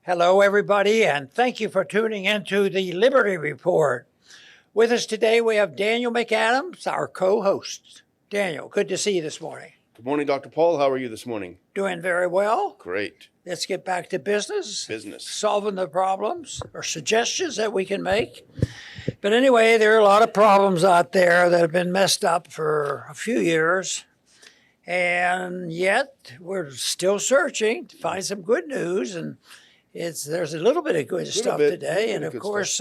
Hello, everybody, and thank you for tuning into the Liberty Report. With us today, we have Daniel McAdams, our co-host. Daniel, good to see you this morning. Good morning, Dr. Paul. How are you this morning? Doing very well. Great. Let's get back to business. Solving the problems or suggestions that we can make. But anyway, there are a lot of problems out there that have been messed up for a few years. And yet, we're still searching to find some good news. And there's a little bit of good stuff today. And of course,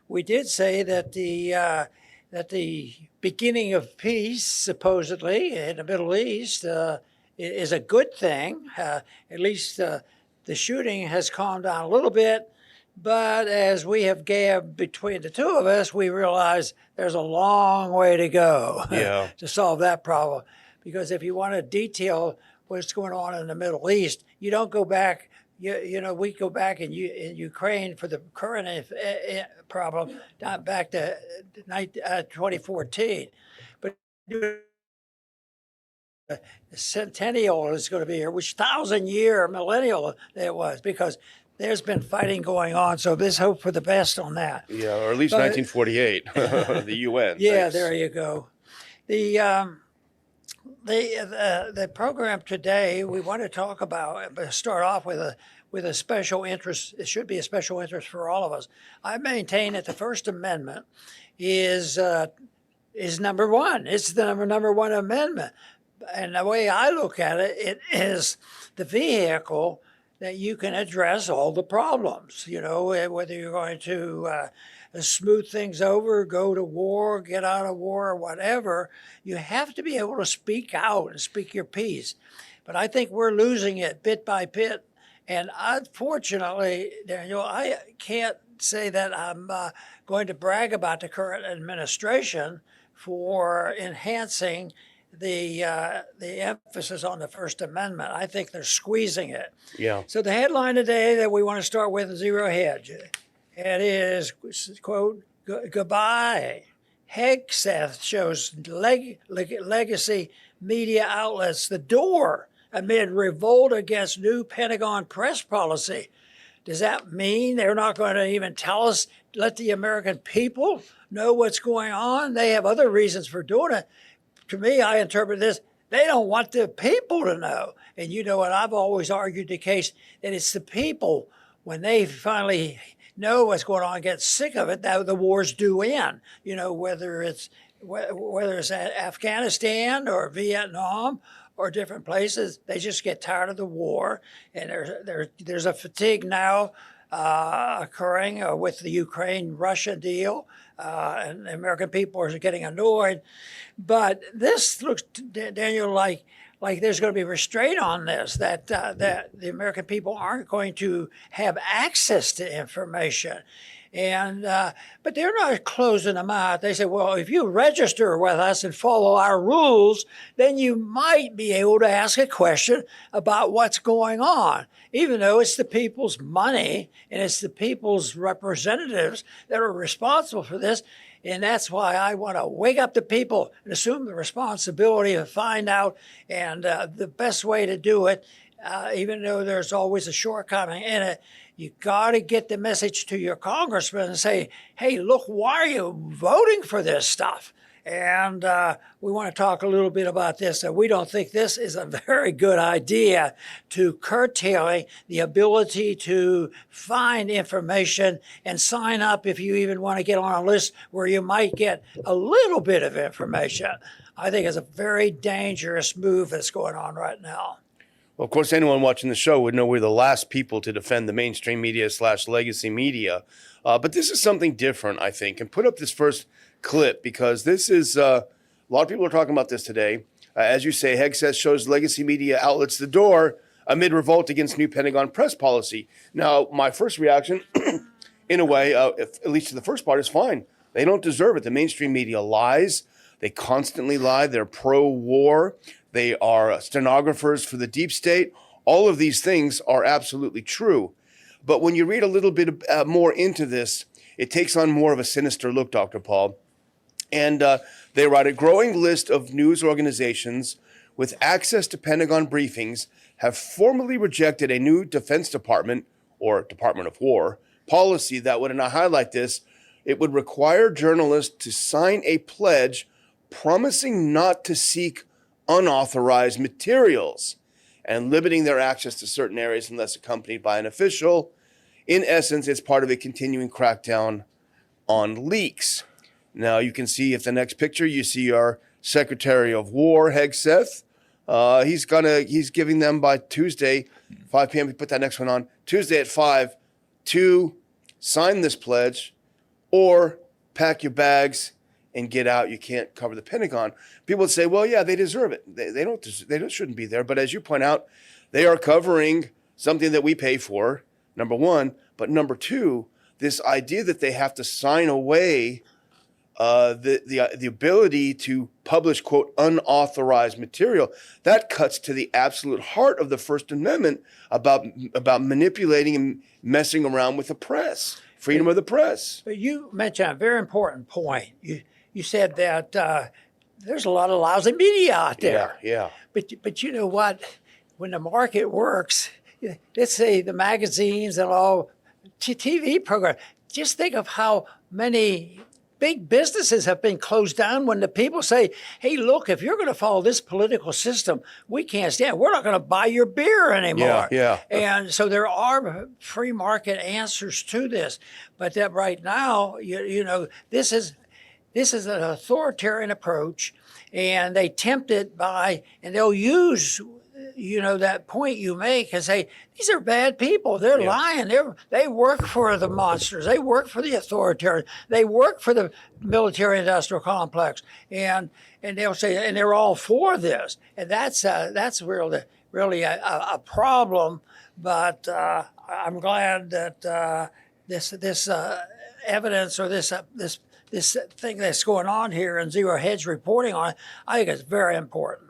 we did say that the beginning of peace, supposedly, in the Middle East is a good thing. At least the shooting has calmed down a little bit. But as we have gabbed between the two of us, we realize there's a long way to go to solve that problem. Because if you want to detail what's going on in the Middle East, you don't go back. You know, we go back in Ukraine for the current problem, back to 2014. But the centennial is going to be here, which 1,000-year millennial it was, because there's been fighting going on. So there's hope for the best on that. Yeah, or at least 1948, the UN. Yeah, Thanks. there you go. The program today, we want to talk about, start off with a special interest. It should be a special interest for all of us. I maintain that the First Amendment is number one. It's the number one amendment. And the way I look at it, it is the vehicle that you can address all the problems. You know, whether you're going to smooth things over, go to war, get out of war, or whatever, you have to be able to speak out and speak your piece. But I think we're losing it bit by bit. And unfortunately, Daniel, I can't say that I'm going to brag about the current administration for enhancing the emphasis on the First Amendment. I think they're squeezing it. Yeah. So the headline today that we want to start with is Zero Hedge. It is, quote, goodbye. Hegseth shows legacy media outlets the door amid revolt against new Pentagon press policy. Does that mean they're not going to even tell us, let the American people know what's going on? They have other reasons for doing it. To me, I interpret this, they don't want the people to know. And you know what, I've always argued the case that it's the people, when they finally know what's going on, get sick of it, that the wars do end. You know, whether it's Afghanistan or Vietnam or different places, they just get tired of the war. And there's a fatigue now occurring with the Ukraine-Russia deal. And the American people are getting annoyed. But this looks, Daniel, like there's going to be restraint on this, that the American people aren't going to have access to information. And but they're not closing them out. They say, well, if you register with us and follow our rules, then you might be able to ask a question about what's going on, even though it's the people's money and it's the people's representatives that are responsible for this. And that's why I want to wake up the people and assume the responsibility to find out. And the best way to do it, even though there's always a shortcoming in it, you got to get the message to your congressman and say, hey, look, why are you voting for this stuff? And we want to talk a little bit about this. That we don't think this is a very good idea to curtailing the ability to find information and sign up if you even want to get on a list where you might get a little bit of information. I think it's a very dangerous move that's going on right now. Well, of course, anyone watching the show would know we're the last people to defend the mainstream media / legacy media. But this is something different, I think. And put up this first clip because this is a lot of people are talking about this today. As you say, Hegseth shows legacy media outlets the door amid revolt against new Pentagon press policy. Now, my first reaction, in a way, at least to the first part, is fine. They don't deserve it. The mainstream media lies. They constantly lie. They're pro-war. They are stenographers for the deep state. All of these things are absolutely true. But when you read a little bit more into this, it takes on more of a sinister look, Dr. Paul. And they write, a growing list of news organizations with access to Pentagon briefings have formally rejected a new Defense Department or Department of War policy that would, and I highlight this, it would require journalists to sign a pledge promising not to seek unauthorized materials and limiting their access to certain areas unless accompanied by an official. In essence, it's part of a continuing crackdown on leaks. Now, you can see if the next picture, you see our Secretary of War, Hegseth. He's giving them by Tuesday, 5 p.m. We put that next one on Tuesday at 5 to sign this pledge or pack your bags and get out. You can't cover the Pentagon. People would say, well, yeah, they deserve it. They shouldn't be there. But as you point out, they are covering something that we pay for, number one. But number two, this idea that they have to sign away the ability to publish, quote, unauthorized material, that cuts to the absolute heart of the First Amendment about manipulating and messing around with the press, freedom of the press. But you mentioned a very important point. You said that there's a lot of lousy media out there. Yeah. But you know what? When the market works, let's say the magazines and all TV programs, just think of how many big businesses have been closed down when the people say, hey, look, if you're going to follow this political system, we can't stand it. We're not going to buy your beer anymore. Yeah. And so there are free market answers to this. But that right now, you know, this is an authoritarian approach, and they tempt it by, and they'll use, you know, that point you make and say, these are bad people. They're lying. They work for the monsters. They work for the authoritarian. They work for the military-industrial complex. And they'll say, and they're all for this. And that's really a problem. But I'm glad that this evidence or this thing that's going on here and Zero Hedge reporting on, I think it's very important.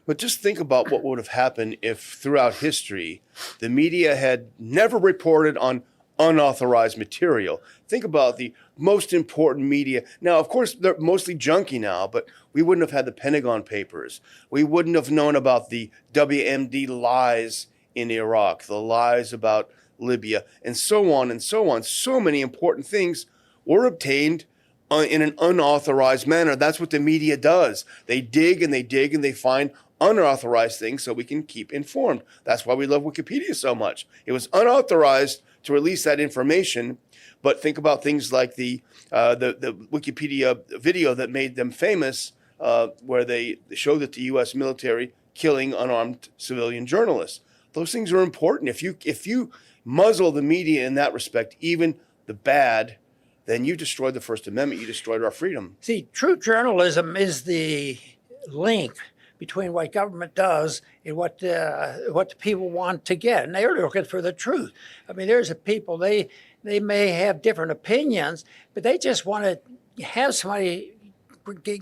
But just think about what would have happened if throughout history the media had never reported on unauthorized material. Think about the most important media. Now, of course, they're mostly junky now, but we wouldn't have had the Pentagon Papers. We wouldn't have known about the WMD lies in Iraq, the lies about Libya, and so on and so on. So many important things were obtained in an unauthorized manner. That's what the media does. They dig and they find unauthorized things so we can keep informed. That's why we love Wikipedia so much. It was unauthorized to release that information, but think about things like the Wikipedia video that made them famous, where they show that the U.S. military killing unarmed civilian journalists. Those things are important. If you muzzle the media in that respect, even the bad, then you destroyed the First Amendment. You destroyed our freedom. See, true journalism is the link between what government does and what the people want to get. And they're looking for the truth. I mean, there's people, they may have different opinions, but they just want to have somebody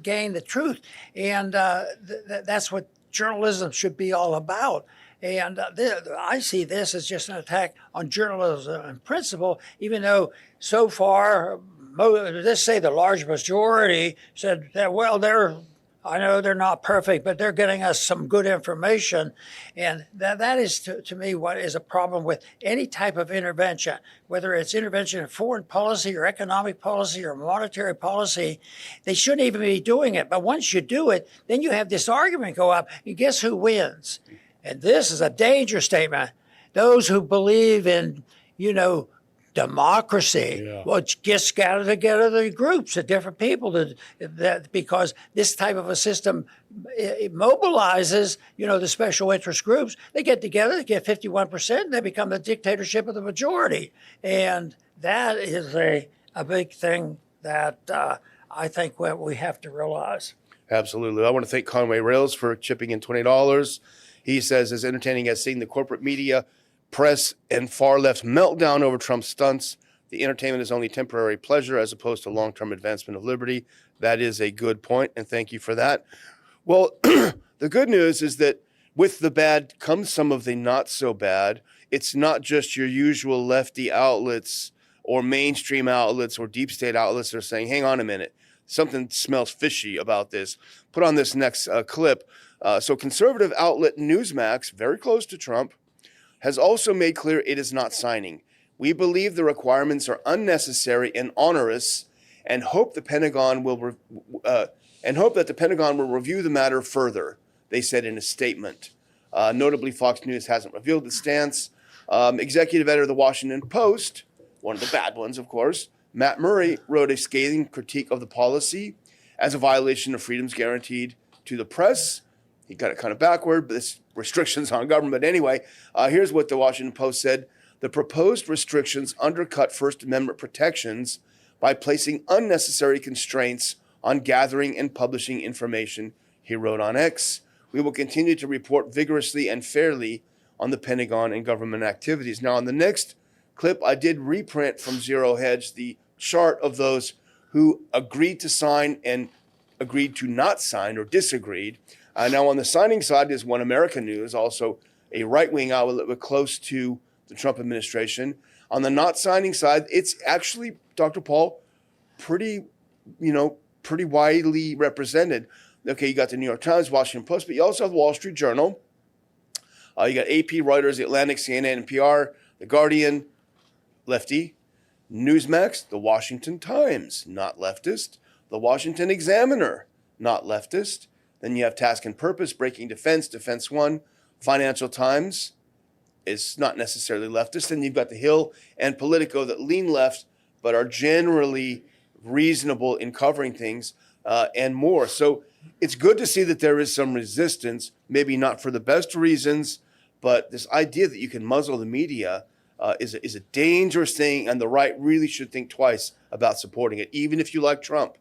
gain the truth. And that's what journalism should be all about. And I see this as just an attack on journalism in principle, even though so far, let's say the large majority said that, well, I know they're not perfect, but they're getting us some good information. And that is, to me, what is a problem with any type of intervention, whether it's intervention in foreign policy or economic policy or monetary policy. They shouldn't even be doing it. But once you do it, then you have this argument go up, and guess who wins? And this is a danger statement. Those who believe in, democracy, well, just gather together the groups of different people because this type of a system, it mobilizes, the special interest groups. They get together, they get 51%, and they become the dictatorship of the majority. And that is a big thing that I think we have to realize. Absolutely. I want to thank Conway Rails for chipping in $20. He says, as entertaining as seeing the corporate media, press, and far left meltdown over Trump's stunts, the entertainment is only temporary pleasure as opposed to long-term advancement of liberty. That is a good point, and thank you for that. Well, the good news is that with the bad comes some of the not so bad. It's not just your usual lefty outlets or mainstream outlets or deep state outlets that are saying, hang on a minute, something smells fishy about this. Put on this next clip. So conservative outlet Newsmax, very close to Trump, has also made clear it is not signing. We believe the requirements are unnecessary and onerous, and hope the Pentagon will that the Pentagon will review the matter further, they said in a statement. Notably, Fox News hasn't revealed the stance. Executive editor of the Washington Post, one of the bad ones, of course, Matt Murray, wrote a scathing critique of the policy as a violation of freedoms guaranteed to the press. He got it kind of backward, but it's restrictions on government anyway. Here's what the Washington Post said. The proposed restrictions undercut First Amendment protections by placing unnecessary constraints on gathering and publishing information, he wrote on X. We will continue to report vigorously and fairly on the Pentagon and government activities. Now, on the next clip, I did reprint from Zero Hedge the chart of those who agreed to sign and agreed to not sign or disagreed. Now, on the signing side is One American News, also a right-wing outlet but close to the Trump administration. On the not signing side, it's actually, Dr. Paul, pretty widely represented. Okay, you got the New York Times, Washington Post, but you also have the Wall Street Journal. You got AP, Reuters, The Atlantic, CNN, NPR, The Guardian, lefty. Newsmax, The Washington Times, not leftist. The Washington Examiner, not leftist. Then you have Task and Purpose, Breaking Defense, Defense One. Financial Times is not necessarily leftist. And you've got The Hill and Politico that lean left, but are generally reasonable in covering things and more. So it's good to see that there is some resistance, maybe not for the best reasons, but this idea that you can muzzle the media is a dangerous thing, and the right really should think twice about supporting it, even if you like Trump.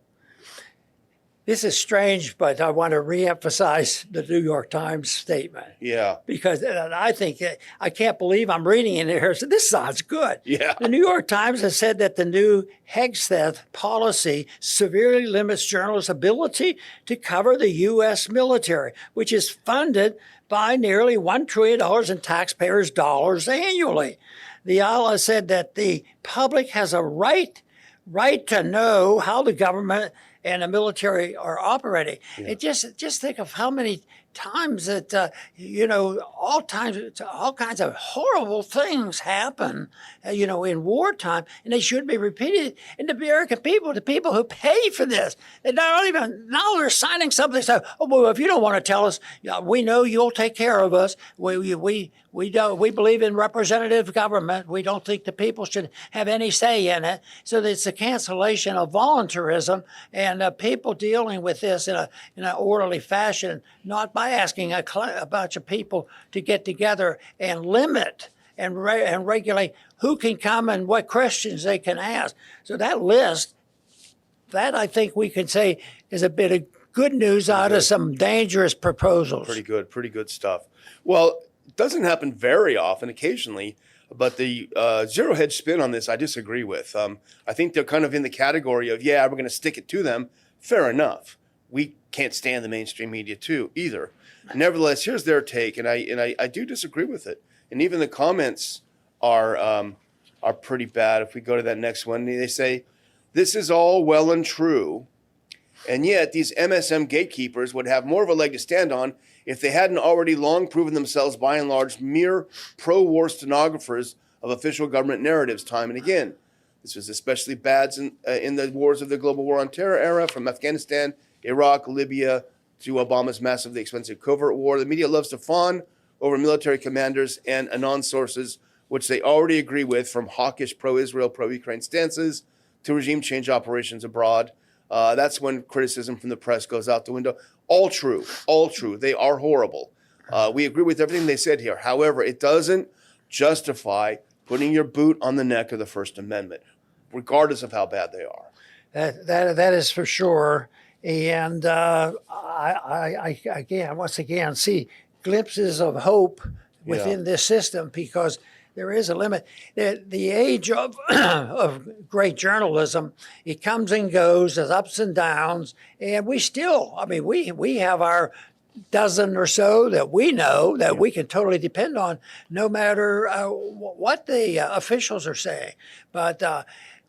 This is strange, but I want to reemphasize the New York Times statement. Yeah. Because I think, I can't believe I'm reading in here. So this sounds good. Yeah. The New York Times has said that the new Hegseth policy severely limits journalists' ability to cover the U.S. military, which is funded by nearly $1 trillion in taxpayers' dollars annually. The outlet said that the public has a right to know how the government and the military are operating. Yeah. And just think of how many times that all kinds of horrible things happen, in wartime, and they should be repeated. And the American people, the people who pay for this, they don't even now they're signing something. So, oh well, if you don't want to tell us, we know you'll take care of us. We don't. We believe in representative government. We don't think the people should have any say in it. So it's a cancellation of voluntarism, and people dealing with this in an orderly fashion, not by asking a bunch of people to get together and limit and regulate who can come and what questions they can ask. So that list, that I think we can say is a bit of good news out of some dangerous proposals. Pretty good stuff. Well, it doesn't happen very often, occasionally, but the Zero Hedge spin on this I disagree with. I think they're kind of in the category of, we're going to stick it to them. Fair enough. We can't stand the mainstream media too either. Nevertheless, here's their take, and I do disagree with it. And even the comments are pretty bad. If we go to that next one, they say, this is all well and true, and yet these MSM gatekeepers would have more of a leg to stand on if they hadn't already long proven themselves, by and large, mere pro-war stenographers of official government narratives time and again. This was especially bad in the wars of the global war on terror era, from Afghanistan, Iraq, Libya, to Obama's massively expensive covert war. The media loves to fawn over military commanders and anon sources, which they already agree with, from hawkish pro-Israel, pro-Ukraine stances to regime change operations abroad. That's when criticism from the press goes out the window. All true. They are horrible. We agree with everything they said here. However, it doesn't justify putting your boot on the neck of the First Amendment, regardless of how bad they are. That is for sure. And I once again see glimpses of hope within this system, because there is a limit. The age of great journalism, it comes and goes, there's ups and downs, and we still, we have our dozen or so that we know that we can totally depend on, no matter what the officials are saying. But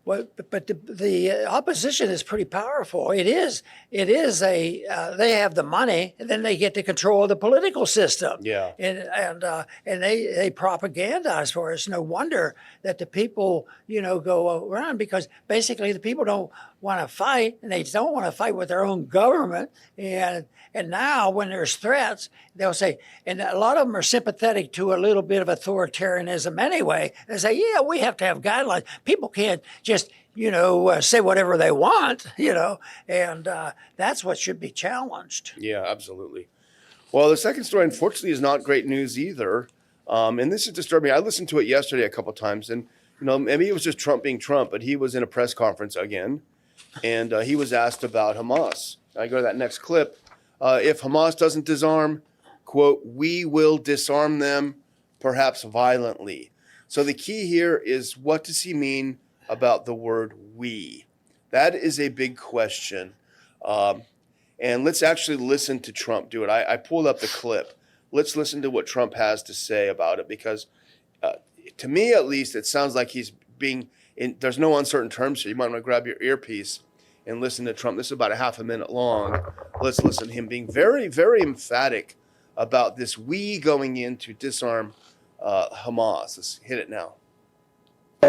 Well, but the opposition is pretty powerful. It is they have the money, and then they get to control the political system. Yeah. And they propagandize for us. No wonder that the people go around, because basically the people don't want to fight, and they don't want to fight with their own government. And now when there's threats, they'll say, and a lot of them are sympathetic to a little bit of authoritarianism anyway. They say, yeah, we have to have guidelines. People can't just, say whatever they want, and that's what should be challenged. Yeah, absolutely. Well, the second story, unfortunately, is not great news either. And this is disturbing. I listened to it yesterday a couple of times, and, maybe it was just Trump being Trump, but he was in a press conference again, and he was asked about Hamas. I go to that next clip. If Hamas doesn't disarm, quote, we will disarm them, perhaps violently. So the key here is, what does he mean about the word we? That is a big question. And let's actually listen to Trump do it. I pulled up the clip. Let's listen to what Trump has to say about it, because to me, at least, it sounds like he's there's no uncertain terms here. You might want to grab your earpiece and listen to Trump. This is about a half a minute long. Let's listen to him being very, very emphatic about this we going in to disarm Hamas. Let's hit it now.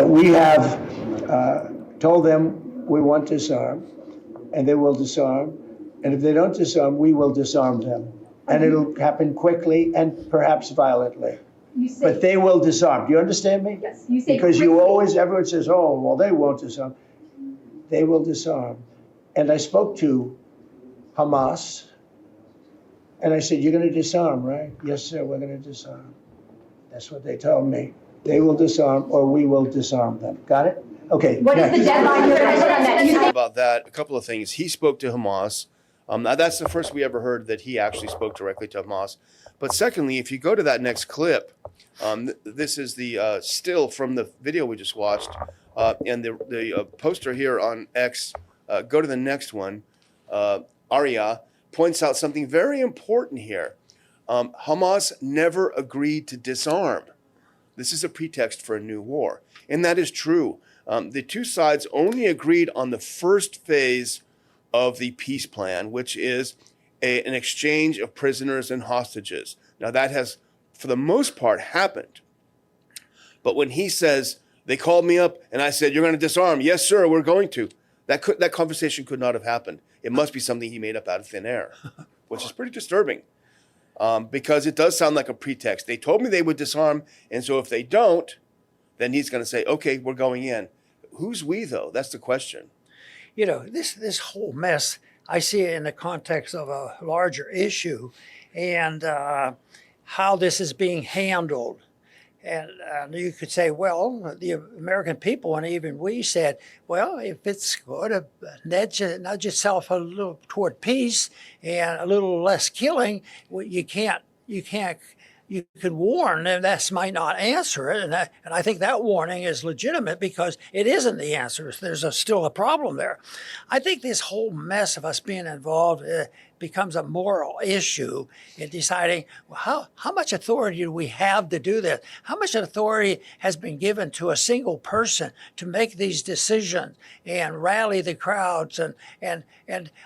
We have told them we want to disarm, and they will disarm. And if they don't disarm, we will disarm them. And it'll happen quickly and perhaps violently. But they will disarm. Do you understand me? Yes. You say because quickly. everyone says, oh, well, they won't disarm. They will disarm. And I spoke to Hamas, and I said, you're going to disarm, right? Yes, sir, we're going to disarm. That's what they told me. They will disarm, or we will disarm them. Got it? Okay. What is the deadline you're going to put on that? You say About that, a couple of things. He spoke to Hamas. That's the first we ever heard that he actually spoke directly to Hamas. But secondly, if you go to that next clip, this is the still from the video we just watched, and the poster here on X. Go to the next one. Arya points out something very important here. Hamas never agreed to disarm. This is a pretext for a new war, and that is true. The two sides only agreed on the first phase of the peace plan, which is an exchange of prisoners and hostages. Now, that has, for the most part, happened. But when he says, they called me up and I said, you're going to disarm. Yes, sir, we're going to. That conversation could not have happened. It must be something he made up out of thin air, which is pretty disturbing, because it does sound like a pretext. They told me they would disarm, and so if they don't, then he's going to say, okay, we're going in. Who's we, though? That's the question. This whole mess, I see it in the context of a larger issue, and how this is being handled. And you could say, well, the American people and even we said, well, if it's going to nudge itself a little toward peace and a little less killing, you could warn, and that might not answer it. And I think that warning is legitimate, because it isn't the answer. There's still a problem there. I think this whole mess of us being involved becomes a moral issue in deciding, well, how much authority do we have to do this? How much authority has been given to a single person to make these decisions and rally the crowds? And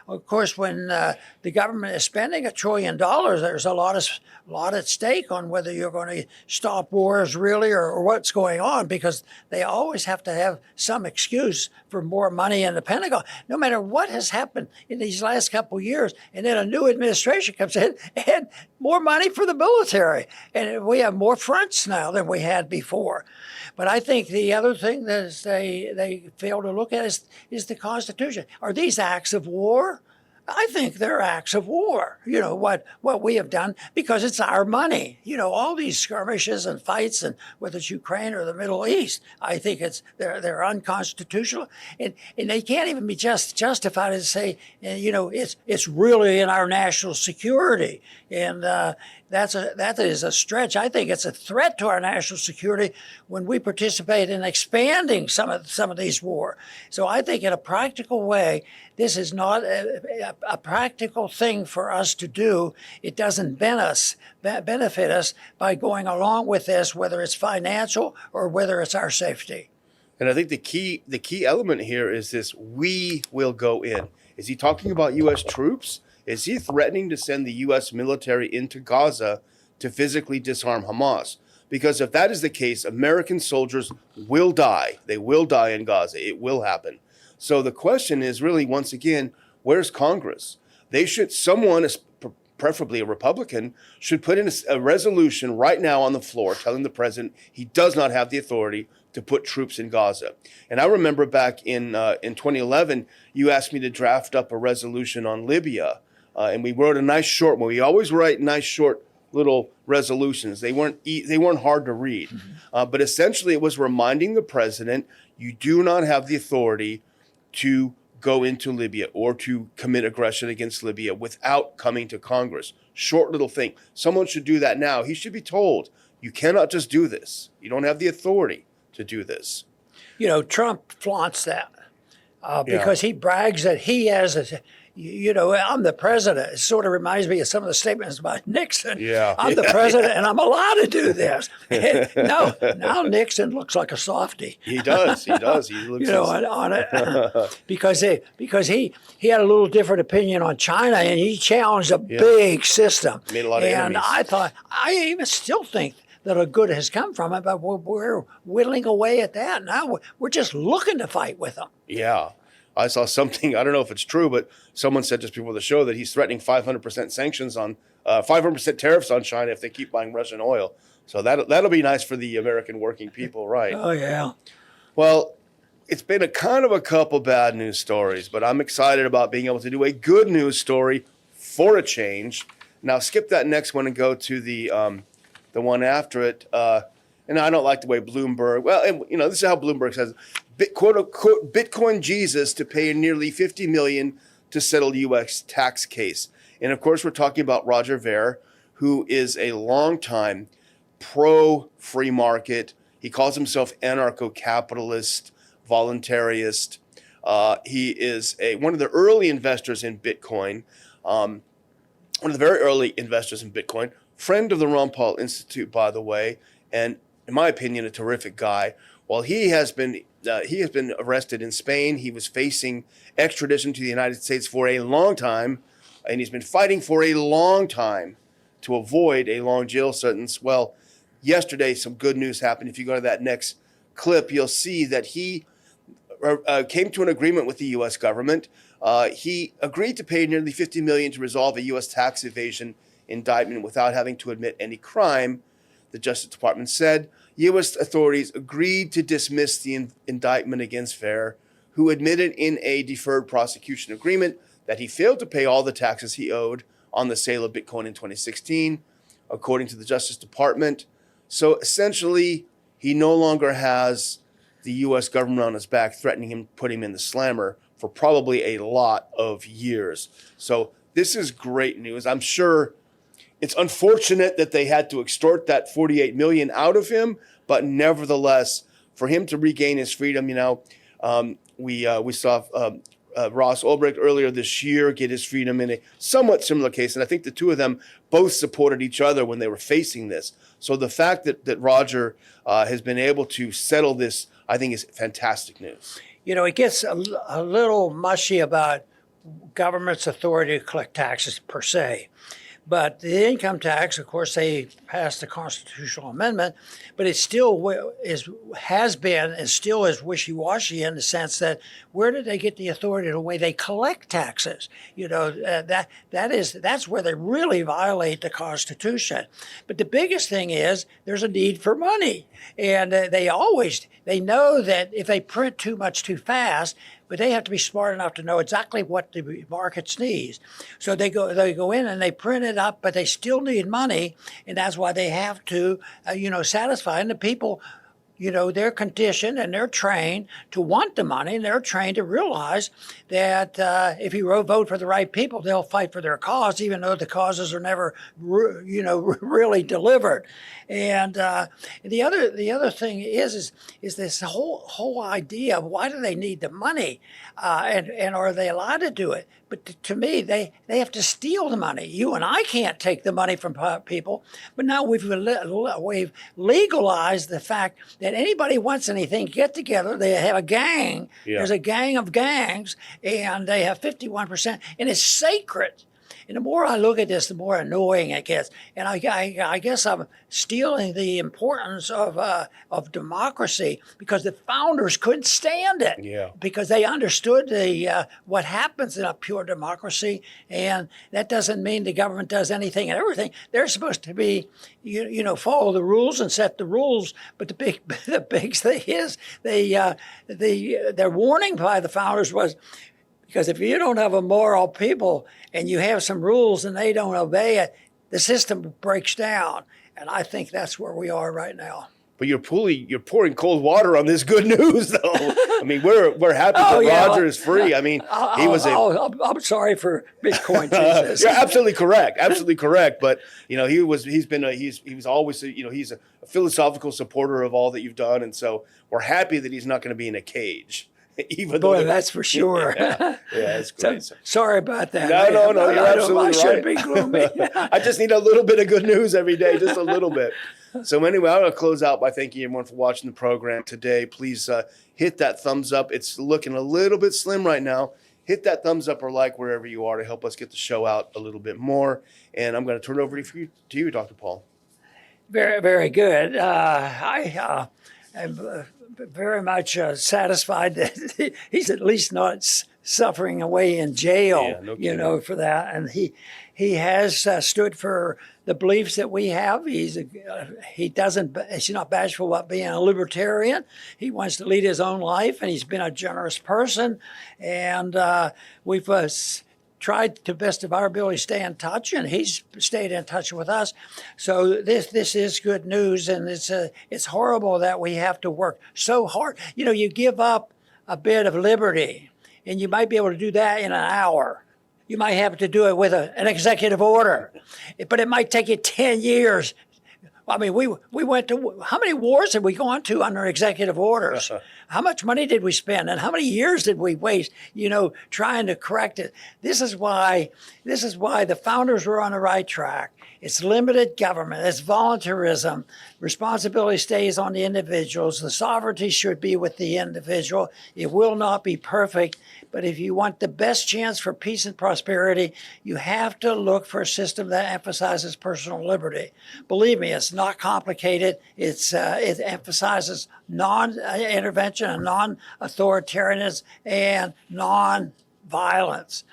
of course, when the government is spending $1 trillion, there's a lot at stake on whether you're going to stop wars really, or what's going on, because they always have to have some excuse for more money in the Pentagon, no matter what has happened in these last couple of years. And then a new administration comes in and more money for the military. And we have more fronts now than we had before. But I think the other thing that they fail to look at is the Constitution. Are these acts of war? I think they're acts of war, what we have done, because it's our money. All these skirmishes and fights, and whether it's Ukraine or the Middle East, I think they're unconstitutional, and they can't even be justified to say, it's really in our national security, and that is a stretch. I think it's a threat to our national security when we participate in expanding some of these wars. So I think in a practical way, this is not a practical thing for us to do. It doesn't benefit us by going along with this, whether it's financial or whether it's our safety. And I think the key element here is this: we will go in. Is he talking about U.S. troops? Is he threatening to send the U.S. military into Gaza to physically disarm Hamas? Because if that is the case, American soldiers will die. They will die in Gaza. It will happen. So the question is really, once again, where's Congress? Someone, preferably a Republican, should put in a resolution right now on the floor telling the president he does not have the authority to put troops in Gaza. And I remember back in 2011, you asked me to draft up a resolution on Libya, and we wrote a nice short one. We always write nice short little resolutions. They weren't hard to read, but essentially it was reminding the president you do not have the authority to go into Libya or to commit aggression against Libya without coming to Congress. Short little thing. Someone should do that now. He should be told, you cannot just do this. You don't have the authority to do this. You know, Trump flaunts that because he brags that he has I'm the president. It sort of reminds me of some of the statements about Nixon. Yeah. I'm the president and I'm allowed to do this. Now Nixon looks like a softie. He does. He looks on it because he had a little different opinion on China and he challenged a big system. Made a lot of enemies. And I even still think that a good has come from it, but we're whittling away at that. Now we're just looking to fight with them. Yeah. I saw something, I don't know if it's true, but someone said just before the show that he's threatening 500% sanctions on 500% tariffs on China if they keep buying Russian oil. So that'll be nice for the American working people, right? Oh, yeah. Well, it's been a couple bad news stories, but I'm excited about being able to do a good news story for a change. Now skip that next one and go to the one after it. And I don't like the way Bloomberg, this is how Bloomberg says, quote unquote, Bitcoin Jesus to pay nearly $50 million to settle U.S. tax case. And of course, we're talking about Roger Ver, who is a longtime pro-free market. He calls himself anarcho-capitalist, voluntarist. He is one of the early investors in Bitcoin, one of the very early investors in Bitcoin, friend of the Ron Paul Institute, by the way, and in my opinion, a terrific guy. While he has been arrested in Spain, he was facing extradition to the United States for a long time, and he's been fighting for a long time to avoid a long jail sentence. Well, yesterday, some good news happened. If you go to that next clip, you'll see that he came to an agreement with the U.S. government. He agreed to pay nearly $50 million to resolve a U.S. tax evasion indictment without having to admit any crime. The Justice Department said U.S. authorities agreed to dismiss the indictment against Fair, who admitted in a deferred prosecution agreement that he failed to pay all the taxes he owed on the sale of Bitcoin in 2016, according to the Justice Department. So essentially, he no longer has the U.S. government on his back, threatening him, put him in the slammer for probably a lot of years. So this is great news. I'm sure it's unfortunate that they had to extort that $48 million out of him, but nevertheless, for him to regain his freedom, we saw Ross Ulbricht earlier this year get his freedom in a somewhat similar case, and I think the two of them both supported each other when they were facing this. So the fact that Roger has been able to settle this, I think, is fantastic news. It gets a little mushy about government's authority to collect taxes per se. But the income tax, of course, they passed the constitutional amendment, but it still has been and still is wishy-washy in the sense that where did they get the authority the way they collect taxes? That's where they really violate the Constitution. But the biggest thing is there's a need for money, and they know that if they print too much too fast, but they have to be smart enough to know exactly what the markets need. So they go in and they print it up, but they still need money, and that's why they have to, satisfy. And the people, they're conditioned and they're trained to want the money, and they're trained to realize that if you vote for the right people, they'll fight for their cause, even though the causes are never, really delivered. And the other thing is this whole idea of why do they need the money, and are they allowed to do it? But to me, they have to steal the money. You and I can't take the money from people, but now we've legalized the fact that and anybody wants anything, get together. They have a gang. Yeah. There's a gang of gangs, and they have 51%, and it's sacred. And the more I look at this, the more annoying it gets. And I guess I'm stealing the importance of democracy because the founders couldn't stand it. Yeah. Because they understood what happens in a pure democracy, and that doesn't mean the government does anything and everything. They're supposed to be, follow the rules and set the rules. But the big thing is their warning by the founders was, because if you don't have a moral people and you have some rules and they don't obey it, the system breaks down. And I think that's where we are right now. But you're pouring cold water on this good news, though. I mean, we're happy that yeah, Roger is free. I mean, he was I'm sorry for Bitcoin Jesus. You're absolutely correct. Absolutely correct. But he was always he's a philosophical supporter of all that you've done, and so we're happy that he's not going to be in a cage. Even Boy, that's for sure. Yeah, it's great. So, sorry about that. No, you're absolutely right. I shouldn't be gloomy. I just need a little bit of good news every day, just a little bit. So anyway, I'm going to close out by thanking everyone for watching the program today. Please hit that thumbs up. It's looking a little bit slim right now. Hit that thumbs up or like wherever you are to help us get the show out a little bit more. And I'm going to turn it over to you, Dr. Paul. Very, very good. I'm very much satisfied that he's at least not suffering away in jail, for that. And he has stood for the beliefs that we have. He's not bashful about being a libertarian. He wants to lead his own life, and he's been a generous person. And we've tried to best of our ability to stay in touch, and he's stayed in touch with us. So this is good news, and it's horrible that we have to work so hard. You give up a bit of liberty, and you might be able to do that in an hour. You might have to do it with an executive order, but it might take you 10 years. I mean, we went to, how many wars have we gone to under executive orders? How much money did we spend, and how many years did we waste, trying to correct it? This is why the founders were on the right track. It's limited government. It's voluntarism. Responsibility stays on the individuals. The sovereignty should be with the individual. It will not be perfect, but if you want the best chance for peace and prosperity, you have to look for a system that emphasizes personal liberty. Believe me, it's not complicated. It emphasizes non-intervention and non-authoritarianism and non-violence.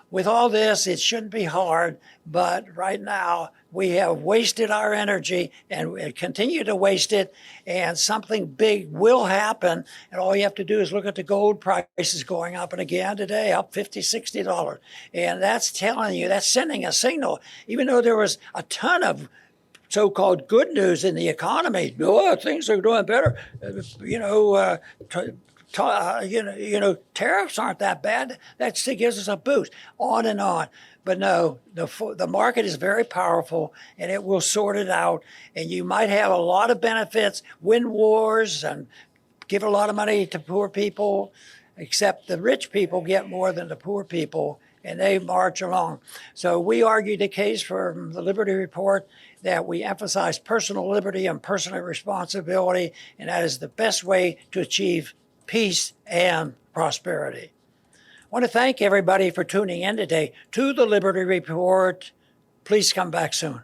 With all this, it shouldn't be hard, but right now we have wasted our energy and we continue to waste it, and something big will happen. And all you have to do is look at the gold prices going up, and again today, up $50, $60. And that's telling you, that's sending a signal, even though there was a ton of so-called good news in the economy. Things are doing better. Tariffs aren't that bad. That still gives us a boost, on and on. But no, the market is very powerful, and it will sort it out. And you might have a lot of benefits, win wars, and give a lot of money to poor people, except the rich people get more than the poor people, and they march along. So we argued the case from the Liberty Report that we emphasize personal liberty and personal responsibility, and that is the best way to achieve peace and prosperity. I want to thank everybody for tuning in today to the Liberty Report. Please come back soon.